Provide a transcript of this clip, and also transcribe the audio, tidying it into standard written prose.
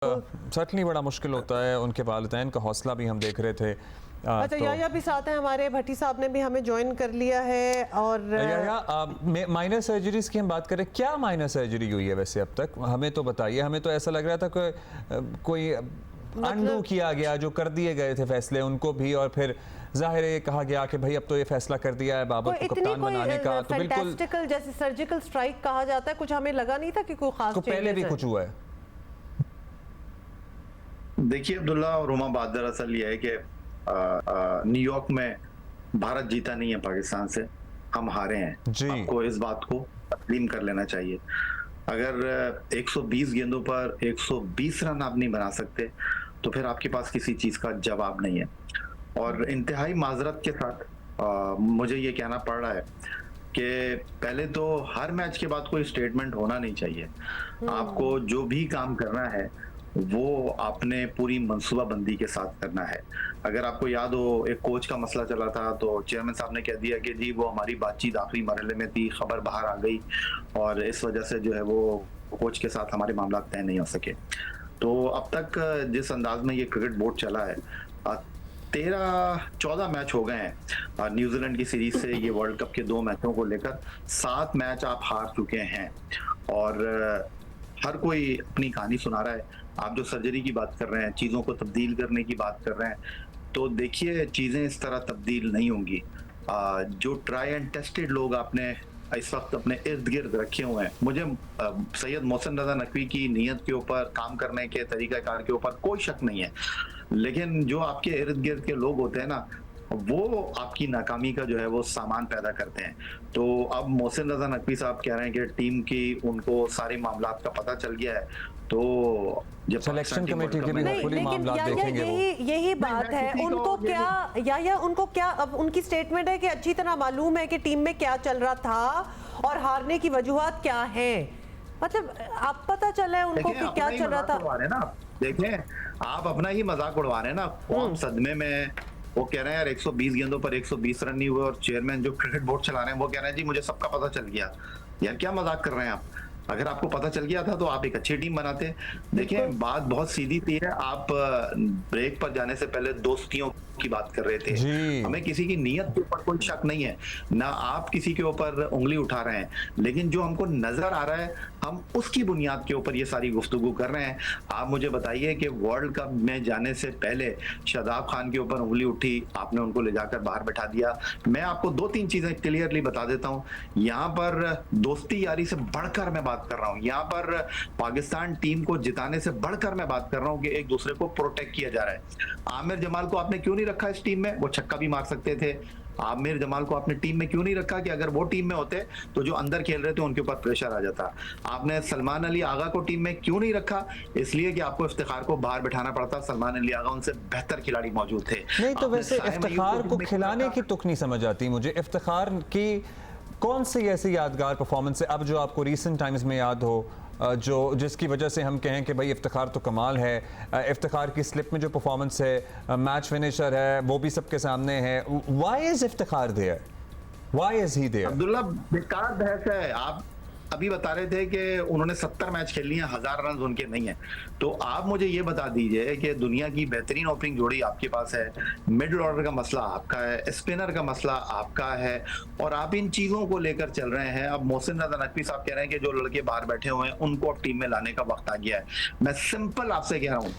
certainly बड़ा मुश्किल होता है। उनके वालिदैन का हौसला भी हम देख रहे थे। अच्छा, याया भी साथ हैं हमारे, भट्टी साहब ने भी हमें ज्वाइन कर लिया है। और याया, माइनर सर्जरीज की हम बात करें, क्या माइनर सर्जरी हुई है वैसे अब तक? हमें तो बताइए। हमें तो ऐसा लग रहा था कि कोई अंडू किया गया, जो कर दिए गए थे फैसले उनको भी, और फिर जाहिर है कहा गया कि भाई अब तो ये फैसला कर दिया है बाबर को कप्तान बनाने का, तो बिल्कुल जैसे सर्जिकल स्ट्राइक कहा जाता है, कुछ हमें लगा नहीं था कि कोई खास तो पहले भी कुछ हुआ है। देखिए अब्दुल्ला और रुमा, बात दरअसल ये है कि न्यूयॉर्क में भारत जीता नहीं है पाकिस्तान से, हम हारे हैं। आपको इस बात को तस्लीम कर लेना चाहिए। अगर 120 गेंदों पर 120 रन आप नहीं बना सकते तो फिर आपके पास किसी चीज का जवाब नहीं है। और इंतहाई माजरत के साथ मुझे ये कहना पड़ रहा है कि पहले तो हर मैच के बाद कोई स्टेटमेंट होना नहीं चाहिए। आपको जो भी काम करना है वो आपने पूरी मंसूबाबंदी के साथ करना है। अगर आपको याद हो, एक कोच का मसला चला था तो चेयरमैन साहब ने कह दिया कि जी वो हमारी बातचीत आखिरी मरहले में थी, खबर बाहर आ गई और इस वजह से जो है वो कोच के साथ हमारे मामला तय नहीं हो सके। तो अब तक जिस अंदाज में ये क्रिकेट बोर्ड चला है, 13-14 मैच हो गए हैं न्यूजीलैंड की सीरीज से ये वर्ल्ड कप के 2 मैचों को लेकर। 7 मैच आप हार चुके हैं और हर कोई अपनी कहानी सुना रहा है। आप जो सर्जरी की बात कर रहे हैं, चीजों को तब्दील करने की बात कर रहे हैं, तो देखिए चीजें इस तरह तब्दील नहीं होंगी। जो ट्राई एंड टेस्टेड लोग आपने इस वक्त अपने इर्द गिर्द रखे हुए हैं, मुझे सैयद मोहसिन रजा नकवी की नीयत के ऊपर, काम करने के तरीकाकार के ऊपर कोई शक नहीं है, लेकिन जो आपके इर्द गिर्द के लोग होते हैं ना, वो आपकी नाकामी का जो है वो सामान पैदा करते हैं। तो अब मोहसिन रजा नकवी साहब कह रहे हैं कि टीम की उनको सारे मामलात का पता चल गया है, तो जब सिलेक्शन कमेटी के भी पूरी मामला देखेंगे यही बात है। उनको क्या या उनको क्या, अब उनकी स्टेटमेंट है कि अच्छी तरह मालूम है कि टीम में क्या चल रहा था और हारने की वजूहात क्या है। मतलब आप पता चला है उनको कि क्या चल रहा था। देखें, आप अपना ही मजाक उड़वा रहे हैं ना। कौन सदमे में वो कह रहे हैं यार 120 गेंदों पर 120 रन नहीं हुए, और चेयरमैन जो क्रिकेट बोर्ड चला रहे हैं वो कह रहे हैं जी मुझे सबका पता चल गया। यार क्या मजाक कर रहे हैं आप? अगर आपको पता चल गया था तो आप एक अच्छी टीम बनाते। देखिए बात बहुत सीधी सी है। आप ब्रेक पर जाने से पहले दोस्तियों की बात कर रहे थे। हमें किसी की नीयत के ऊपर कोई शक नहीं है, ना आप किसी के ऊपर उंगली उठा रहे हैं, लेकिन जो हमको नजर आ रहा है हम उसकी बुनियाद के ऊपर ये सारी गुफ्तगू कर रहे हैं। आप मुझे बताइए कि वर्ल्ड कप में जाने से पहले शादाब खान के ऊपर उंगली उठी, आपने उनको ले जाकर बाहर बैठा दिया। मैं आपको 2-3 चीजें क्लियरली बता देता हूं। यहाँ पर दोस्ती यारी से बढ़कर मैं बात कर रहा हूँ, यहाँ पर पाकिस्तान टीम को जिताने से बढ़कर मैं बात कर रहा हूँ कि एक दूसरे को प्रोटेक्ट किया जा रहा है। आमिर जमाल को आपने क्यों नहीं रखा इस टीम में? वो छक्का भी मार सकते थे। आमिर जमाल को आपने टीम में क्यों नहीं रखा कि अगर वो टीम में होते तो जो अंदर खेल रहे थे उनके ऊपर प्रेशर आ जाता। आपने सलमान अली आगा को टीम में क्यों नहीं रखा? इसलिए कि आपको इफ्तिखार को बाहर बिठाना पड़ता। सलमान अली आगा उनसे बेहतर खिलाड़ी मौजूद थे। नहीं तो वैसे इफ्तिखार को खिलाने की तुक नहीं समझ आती मुझे। इफ्तिखार की कौन सी ऐसी यादगार परफॉर्मेंस है अब जो आपको रीसेंट टाइम्स में याद हो, जो जिसकी वजह से हम कहें कि भाई इफ्तिखार तो कमाल है? इफ्तिखार की स्लिप में जो परफॉर्मेंस है, मैच फिनिशर है, वो भी सबके सामने है। Why is Iftikhar there? Why is he there? Abdullah, बेकार बहस है। आप अभी बता रहे थे कि उन्होंने 70 मैच खेल लिए, 1000 रन उनके नहीं है। तो आप मुझे ये बता दीजिए कि दुनिया की बेहतरीन ओपनिंग जोड़ी आपके पास है, मिडिल ऑर्डर का मसला आपका है, स्पिनर का मसला आपका है, और आप इन चीजों को लेकर चल रहे हैं। अब मोहसिन रजा नकवी साहब कह रहे हैं कि जो लड़के बाहर बैठे हुए हैं उनको अब टीम में लाने का वक्त आ गया है। मैं सिंपल आपसे कह रहा हूँ,